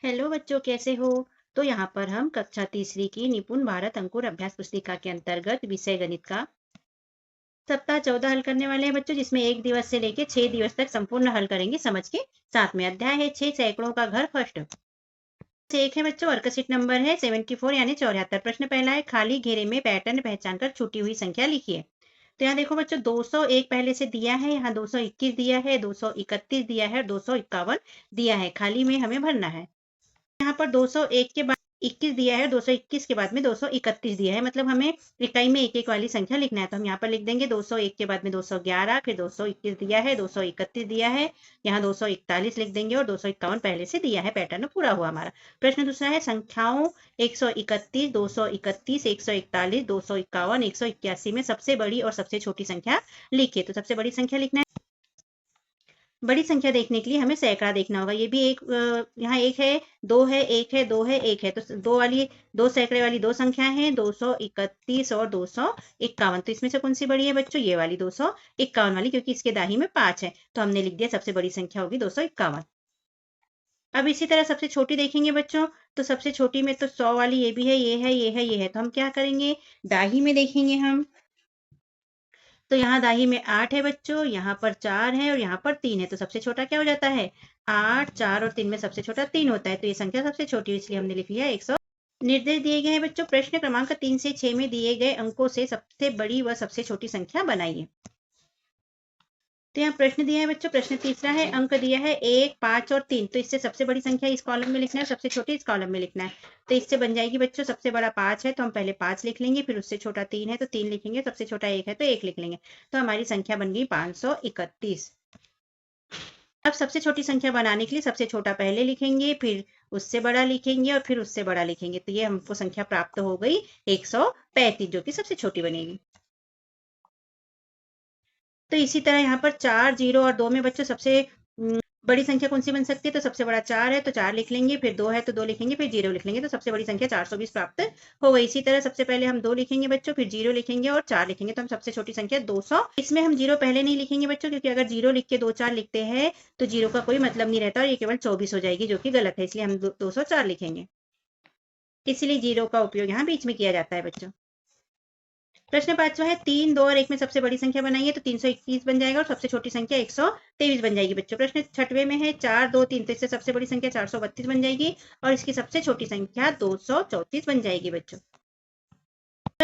Hello बच्चों, कैसे हो? तो यहाँ पर हम कक्षा तीसरी की निपुण भारत अंकुर अभ्यास पुस्तिका के अंतर्गत विषय गणित का सप्ताह 14 हल करने वाले हैं बच्चों, जिसमें 1 दिवस से लेकर 6 दिवस तक संपूर्ण हल करेंगे समझ के साथ में। अध्याय है 6 सैकड़ों का घर फर्स्ट से एक है बच्चों। वर्कशीट नंबर है 74 यानी 74। प्रश्न पहला है, खाली घेरे में पैटर्न पहचान कर छूटी हुई संख्या लिखिए। तो यहाँ देखो बच्चों, 201 पहले से दिया है, यहाँ 221 दिया है, 231 दिया है और 251 दिया है। खाली में हमें भरना है। यहाँ पर 201 के बाद 21 दिया है, 221 के बाद में 231 दिया है, मतलब हमें इकाई में एक एक वाली संख्या लिखना है। तो हम यहाँ पर लिख देंगे 201 के बाद में 211, फिर 221 दिया है, 231 दिया है, यहाँ 241 लिख देंगे और 251 पहले से दिया है। पैटर्न पूरा हुआ हमारा। प्रश्न दूसरा है, संख्याओं 131, 231, 141, 251, 181 में सबसे बड़ी और सबसे छोटी संख्या लिखिए। तो सबसे बड़ी संख्या लिखना है। बड़ी संख्या देखने के लिए हमें सैकड़ा देखना होगा। ये भी एक यहाँ एक है, दो है, एक है, दो है, एक है, तो दो सैकड़े वाली दो संख्या है, 231 और 251। तो इसमें से कौन सी बड़ी है बच्चों? ये वाली 251 वाली, क्योंकि इसके दाही में 5 है, तो हमने लिख दिया सबसे बड़ी संख्या होगी 251। अब इसी तरह सबसे छोटी देखेंगे बच्चों, तो सबसे छोटी में तो 100 वाली ये भी है, ये है, ये है, ये है। तो हम क्या करेंगे, दाही में देखेंगे हम। तो यहाँ दाही में 8 है बच्चों, यहाँ पर 4 है और यहाँ पर 3 है। तो सबसे छोटा क्या हो जाता है? 8, 4 और 3 में सबसे छोटा 3 होता है। तो ये संख्या सबसे छोटी है, इसलिए हमने लिख लिया 100। निर्देश दिए गए हैं बच्चों। प्रश्न क्रमांक 3 से 6 में दिए गए अंकों से सबसे बड़ी व सबसे छोटी संख्या बनाइए। तो यहाँ प्रश्न दिया है बच्चों। प्रश्न तीसरा है, अंक दिया है 1, 5 और 3। तो इससे सबसे बड़ी संख्या इस कॉलम में लिखना है, सबसे छोटी इस कॉलम में लिखना है। तो इससे बन जाएगी बच्चों, सबसे बड़ा 5 है तो हम पहले 5 लिख लेंगे, फिर उससे छोटा 3 है तो 3 लिखेंगे, सबसे छोटा 1 है तो 1 लिख लेंगे। तो हमारी संख्या बन गई 531। अब सबसे छोटी संख्या बनाने के लिए सबसे छोटा पहले लिखेंगे, फिर उससे बड़ा लिखेंगे और फिर उससे बड़ा लिखेंगे। तो ये हमको संख्या प्राप्त हो गई 135, जो कि सबसे छोटी बनेगी। तो इसी तरह यहाँ पर 4, 0 और 2 में बच्चों सबसे बड़ी संख्या कौन सी बन सकती है? तो सबसे बड़ा 4 है तो 4 लिख लेंगे, फिर 2 है तो 2 लिखेंगे, फिर 0 लिख लेंगे। तो सबसे बड़ी संख्या 420 प्राप्त हो गई। इसी तरह सबसे पहले हम 2 लिखेंगे बच्चों, फिर 0 लिखेंगे और 4 लिखेंगे, तो हम सबसे छोटी संख्या 200। इसमें हम 0 पहले नहीं लिखेंगे बच्चों, क्योंकि अगर 0 लिख के 2 4 लिखते हैं तो 0 का कोई मतलब नहीं रहता और ये केवल 24 हो जाएगी, जो कि गलत है। इसलिए हम 204 लिखेंगे। इसलिए 0 का उपयोग यहाँ बीच में किया जाता है बच्चों। प्रश्न 5वां है, 3, 2 और 1 में सबसे बड़ी संख्या बनाइए। तो 321 बन जाएगा और सबसे छोटी संख्या 123 बन जाएगी बच्चों। प्रश्न 6वें में है, 4, 2, 3। तो इससे सबसे बड़ी संख्या 432 बन जाएगी और इसकी सबसे छोटी संख्या 234 बन जाएगी बच्चों।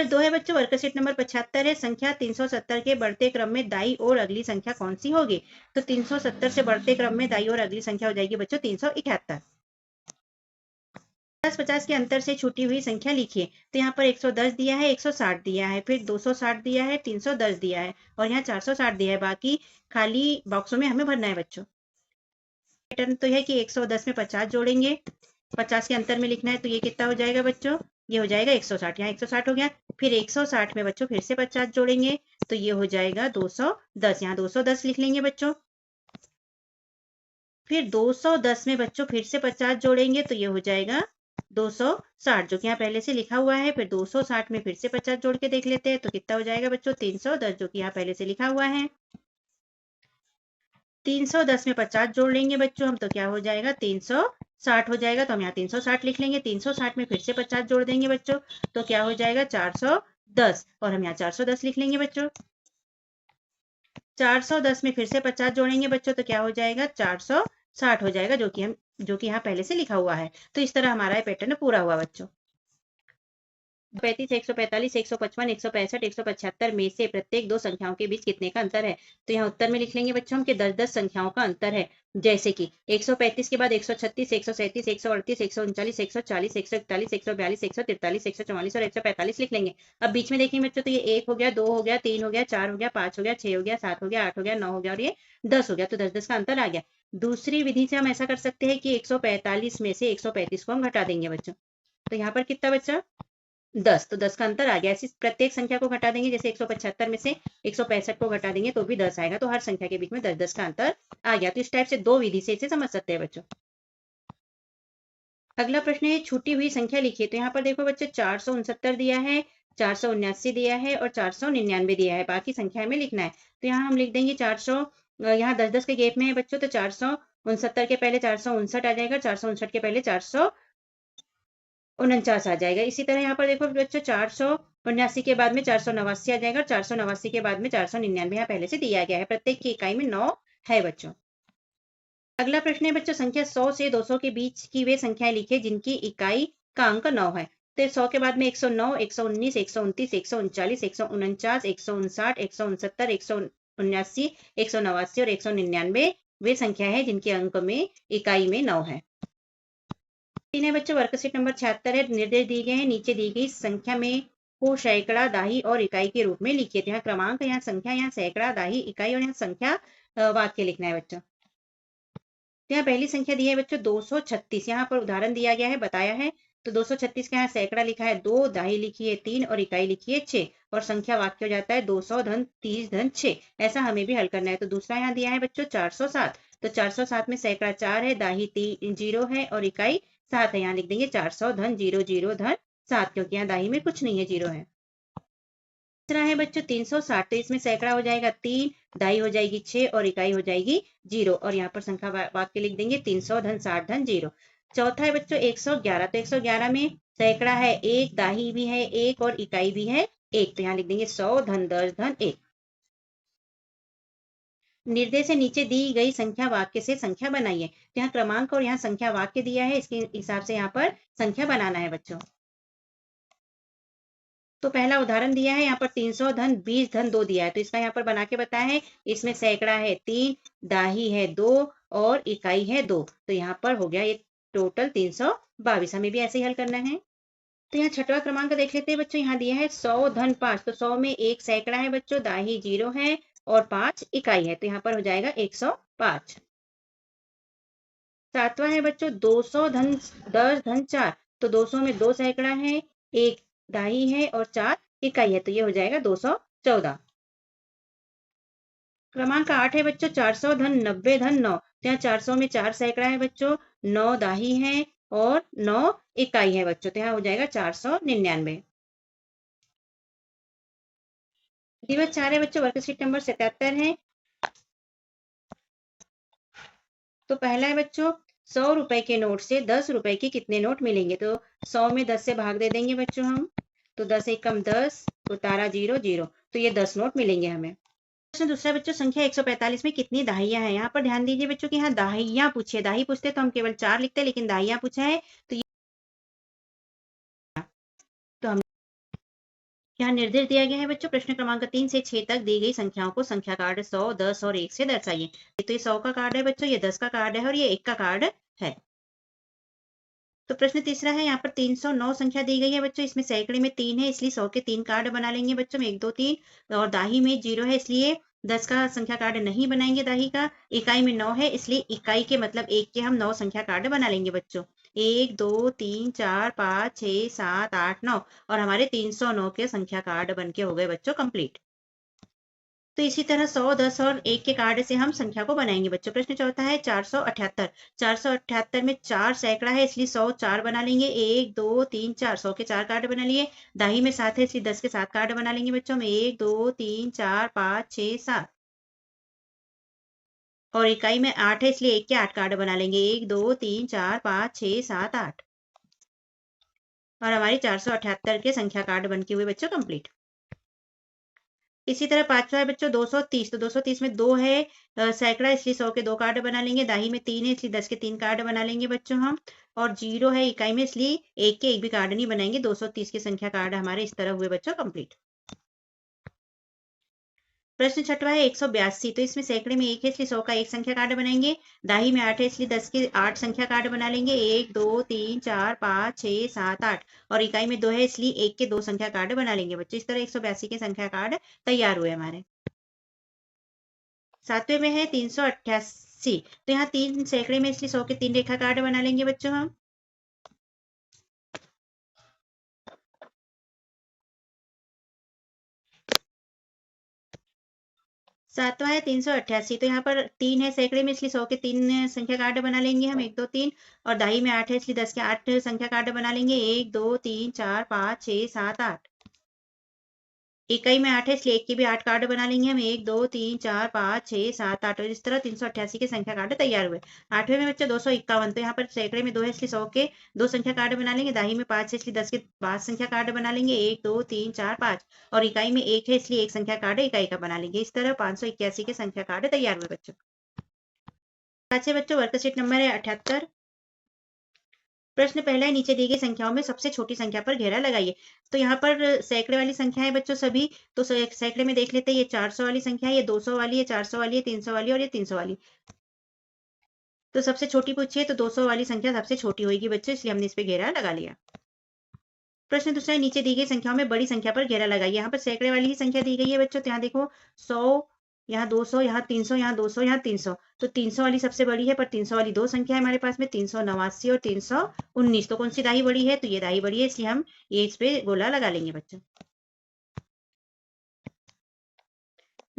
2 है बच्चों। वर्कशीट नंबर 75 है, संख्या 370 के बढ़ते क्रम में दाई और अगली संख्या कौन सी होगी? तो 370 से बढ़ते क्रम में दाई और अगली संख्या हो जाएगी बच्चों 371। 50 के अंतर से छूटी हुई संख्या लिखिए। तो यहाँ पर 110 दिया है, 160 दिया है, फिर 260 दिया है, 310 दिया है और यहाँ 460 दिया है। बाकी खाली बॉक्सों में हमें भरना है बच्चों। पैटर्न तो है कि 110 में 50 जोड़ेंगे, 50 के अंतर में लिखना है। तो ये कितना हो जाएगा बच्चों? ये हो जाएगा 160। यहाँ 160 हो गया, फिर 160 में बच्चों फिर से 50 जोड़ेंगे, तो ये हो जाएगा 210। यहाँ 210 लिख लेंगे बच्चों। फिर 210 में बच्चों फिर से 50 जोड़ेंगे, तो ये हो जाएगा 260, जो कि यहाँ पहले से लिखा हुआ है। फिर 260 में फिर से 50 जोड़ के देख लेते हैं, तो कितना हो जाएगा बच्चों? 310, जो कि यहाँ पहले से लिखा हुआ है। 310 में 50 जोड़ लेंगे बच्चों हम, तो क्या हो जाएगा? 360 हो जाएगा। तो हम यहाँ 360 लिख लेंगे। 360 में फिर से 50 जोड़ देंगे बच्चों, तो क्या हो जाएगा? 410 और हम यहाँ 410 लिख लेंगे बच्चों। 410 में फिर से 50 जोड़ेंगे बच्चों, तो क्या हो जाएगा? 460 हो जाएगा, जो कि यहाँ पहले से लिखा हुआ है। तो इस तरह हमारा पैटर्न पूरा हुआ बच्चों। 35, 145, 155, 165, 175 में से प्रत्येक दो संख्याओं के बीच कितने का अंतर है? तो यहाँ उत्तर में लिख लेंगे बच्चों हम कि 10-10 संख्याओं का अंतर है। जैसे कि 135 के बाद 136, 137, 138, 139, 140, 141, 142, 143, 144 और 145 लिख लेंगे। अब बीच में देखेंगे बच्चों, तो ये 1 हो गया, 2 हो गया, 3 हो गया, 4 हो गया, 5 हो गया, 6 हो गया, 7 हो गया, 8 हो गया, 9 हो गया और ये 10 हो गया। तो 10-10 का अंतर आ गया। दूसरी विधि से हम ऐसा कर सकते हैं कि 145 में से 135 को हम घटा देंगे बच्चों। तो यहाँ पर कितना बच्चा? 10। तो 10 का अंतर आ गया। ऐसी प्रत्येक संख्या को घटा देंगे, जैसे 175 में से 165 को घटा देंगे तो भी 10 आएगा। तो हर संख्या के बीच में 10-10 का अंतर आ गया। तो इस टाइप से दो विधि से इसे समझ सकते हैं बच्चों। अगला प्रश्न है, छूटी हुई संख्या लिखिए। तो यहाँ पर देखो बच्चों, 469 दिया है, 479 दिया है और 499 दिया है। बाकी संख्या में लिखना है। तो यहाँ हम लिख देंगे यहाँ 10-10 के गैप में है बच्चों, तो 469 के पहले 459 आ जाएगा, 459 के पहले 449 आ जाएगा। इसी तरह यहाँ पर देखो बच्चों 479 के बाद में 489 आ जाएगा, 489 के बाद में 499 यहाँ पहले से दिया गया है। प्रत्येक की इकाई में 9 है बच्चों। अगला प्रश्न है बच्चों, संख्या 100 से 200 के बीच की वे संख्याएं लिखे जिनकी इकाई का अंक 9 है। तो 100 के बाद में 109, 119, 129, 139, 149, 159, 169, 179, 189 और 199 वे संख्या है जिनके अंक में इकाई में 9 है। तीन है बच्चों, वर्कशीट नंबर 76 है। निर्देश दिए गए हैं, नीचे दी गई संख्या में को सैकड़ा, दाही और इकाई के रूप में लिखिए। तो यहाँ क्रमांक, यहाँ संख्या, यहाँ सैकड़ा, दाही, इकाई और यहाँ संख्या वाक्य लिखना है बच्चों। यहाँ पहली संख्या दी है बच्चों 236। यहाँ पर उदाहरण दिया गया है, बताया है। तो 236 का यहाँ सैकड़ा लिखा है 2, दाही लिखी है 3 और इकाई लिखी है 6 और संख्या वाक्य हो जाता है 200 धन 30 धन 6। ऐसा हमें भी हल करना है। तो दूसरा यहाँ दिया है बच्चों 407। तो 407 में सैकड़ा 4 है, दाही 0 है और इकाई 7 है। यहाँ लिख देंगे 400 धन 00 धन 7, क्योंकि यहाँ दाही में कुछ नहीं है, 0 है। तीसरा है बच्चों 360। तो इसमें सैकड़ा हो जाएगा 3, दाई हो जाएगी 6 और इकाई हो जाएगी 0 और यहाँ पर संख्या वाक्य लिख देंगे 300 धन 60 धन 0। चौथा है बच्चों 111। तो 111 में सैकड़ा है 1, दाही भी है 1 और इकाई भी है 1। तो यहाँ लिख देंगे 100 धन 10 धन 1। निर्देश से नीचे दी गई संख्या वाक्य से संख्या बनाइए। तो यहाँ क्रमांक और यहाँ संख्या वाक्य दिया है, इसके हिसाब से यहाँ पर संख्या बनाना है बच्चों। तो पहला उदाहरण दिया है, यहाँ पर 300 धन 20 धन 2 दिया है। तो इसका यहाँ पर बना के बताया है। इसमें सैकड़ा है 3, दाही है 2 और इकाई है 2। तो यहाँ पर हो गया ये टोटल 322। हमें भी ऐसे ही हल करना है। तो यहाँ छठवां क्रमांक देख लेते हैं बच्चों। यहाँ दिया है 100 धन 5। तो 100 में 1 सैकड़ा है बच्चों, दाही 0 है और 5 इकाई है। तो यहाँ पर हो जाएगा 105। सातवां है बच्चों 200 धन 10 धन 4। तो 200 में 2 सैकड़ा है, 1 दाही है और 4 इकाई है। तो ये हो जाएगा 214। क्रमांक 8 है बच्चों 400 धन 90 धन 9। तो यहाँ 400 में 4 सैकड़ा है बच्चों, 9 दाही है और 9 इकाई है बच्चों। तो यहाँ हो जाएगा 499। दिवस 4 है बच्चों, वर्कशीट नंबर 77 है। तो पहला है बच्चों 100 रुपए के नोट से 10 रुपए के कितने नोट मिलेंगे। तो 100 में 10 से भाग दे देंगे बच्चों हम। तो 10 एकम 10, उतारा 0 0। तो ये 10 नोट मिलेंगे हमें। प्रश्न दूसरा बच्चों, संख्या 145 में कितनी दाहियां हैं। यहाँ पर ध्यान दीजिए बच्चों कि यहाँ दाहियां पूछे, दाही पूछते तो हम केवल 4 लिखते, लेकिन दाहियां पूछा है तो हम यहाँ निर्देश दिया गया है बच्चों। प्रश्न क्रमांक 3 से 6 तक दी गई संख्याओं को संख्या कार्ड 100, 10 और 1 से दर्शाइए। तो ये 100 का कार्ड है बच्चों, ये 10 का कार्ड है और ये 1 का कार्ड है। तो प्रश्न तीसरा है, यहाँ पर 309 संख्या दी गई है बच्चों। इसमें सैकड़े में 3 है, इसलिए 100 के 3 कार्ड बना लेंगे बच्चों में 1 2 3। और दाही में 0 है, इसलिए 10 का संख्या कार्ड नहीं बनाएंगे दाही का। इकाई में 9 है, इसलिए इकाई के मतलब 1 के हम 9 संख्या कार्ड बना लेंगे बच्चों। 1 2 3 4 5 6 7 8 9 और हमारे 309 के संख्या कार्ड बन के हो गए बच्चों कंप्लीट। तो इसी तरह 100, 10 और 1 के कार्ड से हम संख्या को बनाएंगे बच्चों। प्रश्न चौथा है 478। 478 में 4 सैकड़ा है, इसलिए 100 4 बना लेंगे। 1 2 3 4, 100 के 4 कार्ड बना लिए। दाही में 7 है, इसलिए 10 के 7 कार्ड बना लेंगे बच्चों में। 1 2 3 4 5 6 7 और इकाई में 8 है, इसलिए 1 के 8 कार्ड बना लेंगे। 1 2 3 4 5 6 7 8 और हमारी 478 के संख्या कार्ड बन के हुए बच्चों कंप्लीट। इसी तरह पांचवा है बच्चों 230। तो 230 में 2 है सैकड़ा, इसलिए 100 के 2 कार्ड बना लेंगे। दाही में 3 है, इसलिए 10 के 3 कार्ड बना लेंगे बच्चों हम। और 0 है इकाई में, इसलिए 1 के 1 भी कार्ड नहीं बनाएंगे। 230 के संख्या कार्ड हमारे इस तरह हुए बच्चों कंप्लीट। प्रश्न छठवा है 182। तो इसमें सैकड़े में 1 है, इसलिए 100 का 1 संख्या कार्ड बनाएंगे। दाही में 8 है, इसलिए 10 के 8 संख्या कार्ड बना लेंगे। 1 2 3 4 5 6 7 8 और इकाई में 2 है, इसलिए 1 के 2 संख्या कार्ड बना लेंगे बच्चों। इस तरह 182 के संख्या कार्ड तैयार हुए हमारे। सातवें में है 388। तो यहाँ 3 सैकड़े में, इसलिए 100 के 3 रेखा कार्ड बना लेंगे बच्चों हम। सातवां है 388। तो यहाँ पर 3 है सैकड़े में, इसलिए 100 के 3 संख्या कार्ड बना लेंगे हम। 1 2 3 और दाही में 8 है, इसलिए 10 के 8 संख्या कार्ड बना लेंगे। 1 2 3 4 5 6 7 8 इकाई में 8 है, इसलिए 1 के भी 8 कार्ड बना लेंगे हम। 1 2 3 4 5 6 7 8 और इस तरह 388 के संख्या कार्ड तैयार हुए। 8वें में बच्चों 251, तो यहाँ पर सैकड़े में 2 है, इसलिए 100 के 2 संख्या कार्ड बना लेंगे। दाही में 5 है, इसलिए 10 के 5 संख्या कार्ड बना लेंगे। 1 2 3 4 5 और इकाई में 1 है, इसलिए 1 संख्या कार्ड इकाई का बना लेंगे। इस तरह 581 के संख्या कार्ड तैयार हुए बच्चों। अच्छे बच्चों, वर्कशीट नंबर है 78। प्रश्न पहला है, नीचे दी गई संख्याओं में सबसे छोटी संख्या पर घेरा लगाइए। तो यहाँ पर सैकड़े वाली संख्या है बच्चों सभी, तो सैकड़े में देख लेते हैं। ये 400 वाली संख्या है, ये 200 वाली है, 400 वाली है, 300 वाली और ये 300 वाली। तो सबसे छोटी पूछी है, तो 200 वाली संख्या सबसे छोटी होगी बच्चों, इसलिए हमने इस पे घेरा लगा लिया। प्रश्न दूसरा है, नीचे दी गई संख्याओं में बड़ी संख्या पर घेरा लगाइए। यहाँ पर सैकड़े वाली ही संख्या दी गई है बच्चों, तो यहाँ देखो 100, यहाँ 200, यहाँ 300, यहाँ 200, यहाँ 300। तो 300 वाली सबसे बड़ी है, पर 300 वाली दो संख्या है हमारे पास में, 389 और 319। तो कौन सी दाही बड़ी है? तो ये दाही बड़ी है, इसलिए हम ये इस पे गोला लगा लेंगे बच्चों।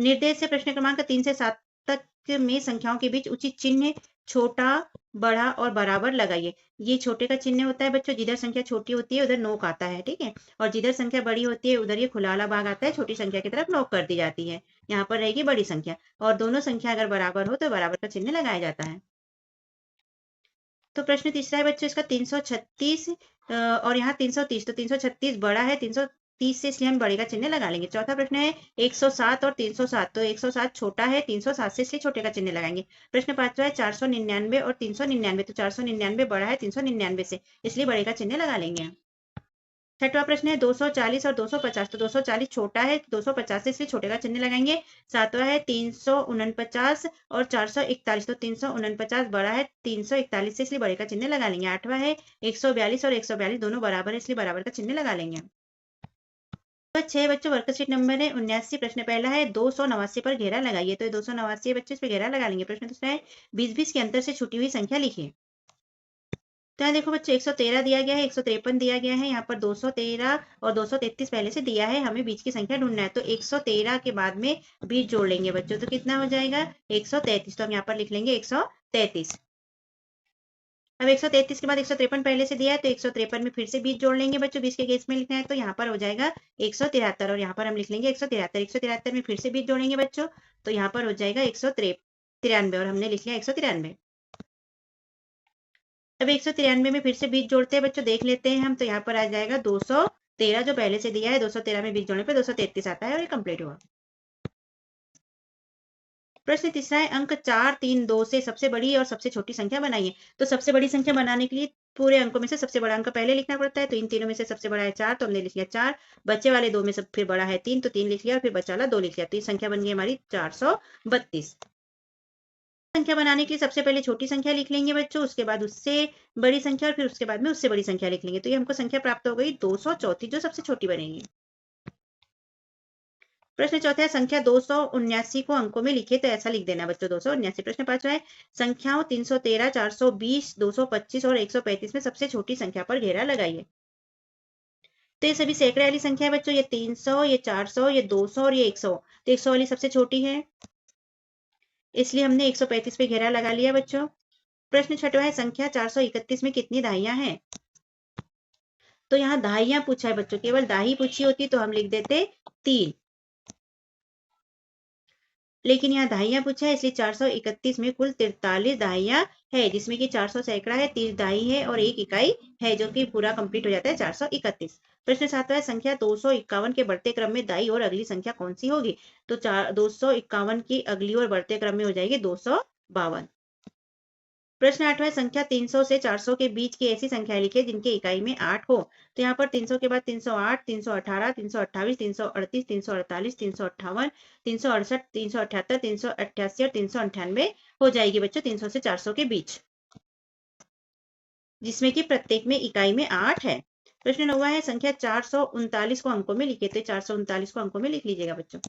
निर्देश से प्रश्न क्रमांक 3 से 7 तक में संख्याओं के बीच उचित चिन्ह छोटा, बड़ा और बराबर लगाइए। ये छोटे का चिन्ह होता है बच्चों, जिधर संख्या छोटी होती है उधर नोक आता है, ठीक है। और जिधर संख्या बड़ी होती है उधर ये खुला वाला भाग आता है, छोटी संख्या की तरफ नोक कर दी जाती है। यहाँ पर रहेगी बड़ी संख्या, और दोनों संख्या अगर बराबर हो तो बराबर का चिन्ह लगाया जाता है। तो प्रश्न तीसरा है बच्चों इसका 336 और यहाँ 330। तो 336 बड़ा है 330 से, इसलिए हम बड़े का चिन्ह लगा लेंगे। चौथा प्रश्न है 107 और 307। तो 107 छोटा है 307 से, इसलिए छोटे का चिन्ह लगाएंगे। प्रश्न पांचवा है 499 और 399। तो 499 बड़ा है 399 से, इसलिए बड़े का चिन्ह लगा लेंगे। छठवां प्रश्न है 240 और 250। तो 240 छोटा है 250 से, इसलिए छोटे का चिन्ह लगाएंगे। सातवां है 349 और 441। तो 349 बड़ा है 341 से, इसलिए बड़े का चिन्ह लगा लेंगे। आठवां है 142 और 142 दोनों बराबर है, इसलिए बराबर का चिन्ह लगा लेंगे। तो 6 बच्चों, वर्कशीट नंबर है 79। प्रश्न पहला है 289 पर घेरा लगाइए। तो 289 बच्चों इस पर घेरा लगा लेंगे। प्रश्न दूसरा है 20-20 के अंतर से छुटी हुई संख्या लिखिए। तो यहाँ देखो बच्चों 113 दिया गया है, 153 दिया गया है, यहाँ पर 213 और 233 पहले से दिया है, हमें बीच की संख्या ढूंढना है। तो 113 के बाद में बीच जोड़ लेंगे बच्चों, तो कितना हो जाएगा 133। तो हम यहाँ पर लिख लेंगे 133। अब 133 के बाद 153 पहले से दिया है, तो 153 में फिर से बीच जोड़ लेंगे बच्चों, 20 के केस में लिखना है। तो यहाँ पर हो जाएगा 173 और यहाँ पर हम लिख लेंगे 173। 173 में फिर से बीच जोड़ेंगे बच्चों, तो यहाँ पर हो जाएगा 193 और हमने लिख लिया 193। अब 193 में फिर से बीच जोड़ते हैं बच्चों, देख लेते हैं हम। तो यहाँ पर आ जाएगा 213, जो पहले से दिया है। 213 में बीच जोड़ने पे 233 आता है और ये कंप्लीट हुआ। प्रश्न तीसरा है, अंक 4 3 2 से सबसे बड़ी और सबसे छोटी संख्या बनाइए। तो सबसे बड़ी संख्या बनाने के लिए पूरे अंकों में से सबसे बड़ा अंक पहले लिखना पड़ता है। तो इन तीनों में से सबसे बड़ा है 4, तो हमने लिख लिया 4। बच्चे वाले दो में से फिर बड़ा है 3, तो 3 लिख लिया, और फिर बच्चा वाला 2 लिख लिया। तो ये संख्या बन गई हमारी 432। संख्या बनाने के लिए सबसे पहले छोटी संख्या लिख लेंगे बच्चों, उसके बाद उससे बड़ी संख्या, और फिर उसके बाद में उससे बड़ी संख्या लिख लेंगे। तो ये हमको संख्या प्राप्त हो गई 234, जो सबसे छोटी बनेगी। प्रश्न चौथा है, संख्या 279 को अंकों में लिखे। तो ऐसा लिख देना बच्चों 279। प्रश्न पांचवा है, संख्याओं 313, 420, 225 और 135 में सबसे छोटी संख्या पर घेरा लगाइए। तो ये सभी सैकड़े वाली संख्या है बच्चों, ये 300, ये 400, ये 200 और ये 100। तो 100 वाली सबसे छोटी है, इसलिए हमने 135 पे घेरा लगा लिया बच्चों। प्रश्न छठवा है, संख्या 431 में कितनी दाहियां हैं? तो यहाँ दाहियां पूछा है बच्चों, केवल दाही पूछी होती तो हम लिख देते 3, लेकिन यहाँ दाहियां पूछा है, इसलिए 431 में कुल 43 दाहियां है, जिसमें कि 400 सैकड़ा है, 30 दाही है और 1 इकाई है, जो कि पूरा कंप्लीट हो जाता है 431। प्रश्न सातवां है, संख्या 251 के बढ़ते क्रम में दाई और अगली संख्या कौन सी होगी? तो 251 की अगली और बढ़ते क्रम में हो जाएगी 252। प्रश्न आठवां, संख्या 300 से 400 के बीच की ऐसी संख्या लिखिए जिनके इकाई में 8 हो। तो यहाँ पर 300 के बाद 308, 318, 328, 338, 348, 358, 368, 378, 388 और 398 हो जाएगी बच्चों 300 से 400 के बीच, जिसमें कि प्रत्येक में इकाई में 8 है। प्रश्न नौवां है, संख्या 439 को अंकों में लिखिए। तो 439 को अंकों में लिख लीजिएगा बच्चों।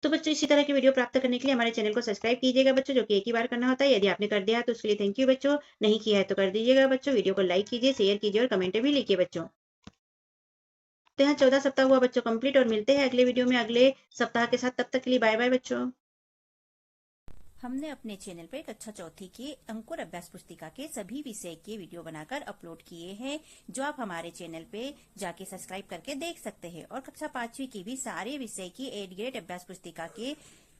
तो बच्चों इसी तरह की वीडियो प्राप्त करने के लिए हमारे चैनल को सब्सक्राइब कीजिएगा बच्चों, जो कि एक ही बार करना होता है। यदि आपने कर दिया है तो उसके लिए थैंक यू बच्चों, नहीं किया है तो कर दीजिएगा बच्चों। वीडियो को लाइक कीजिए, शेयर कीजिए और कमेंट भी लिखिए बच्चों। तो यहाँ 14 सप्ताह हुआ बच्चों कंप्लीट, और मिलते हैं अगले वीडियो में अगले सप्ताह के साथ। तब तक के लिए बाय बाय बच्चों। हमने अपने चैनल पर कक्षा चौथी के अंकुर अभ्यास पुस्तिका के सभी विषय के वीडियो बनाकर अपलोड किए हैं, जो आप हमारे चैनल पे जाके सब्सक्राइब करके देख सकते हैं। और कक्षा 5वीं की भी सारे विषय की 8th ग्रेड अभ्यास पुस्तिका के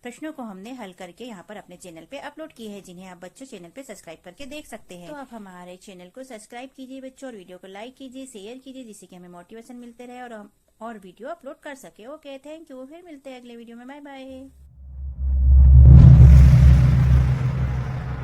प्रश्नों को हमने हल करके यहाँ पर अपने चैनल पे अपलोड किए हैं, जिन्हें आप बच्चों चैनल पे सब्सक्राइब करके देख सकते हैं। तो आप हमारे चैनल को सब्सक्राइब कीजिए बच्चों, और वीडियो को लाइक कीजिए, शेयर कीजिए, जिससे कि हमें मोटिवेशन मिलते रहे और हम और वीडियो अपलोड कर सके। Okay, thank you. फिर मिलते हैं अगले वीडियो में। Bye bye.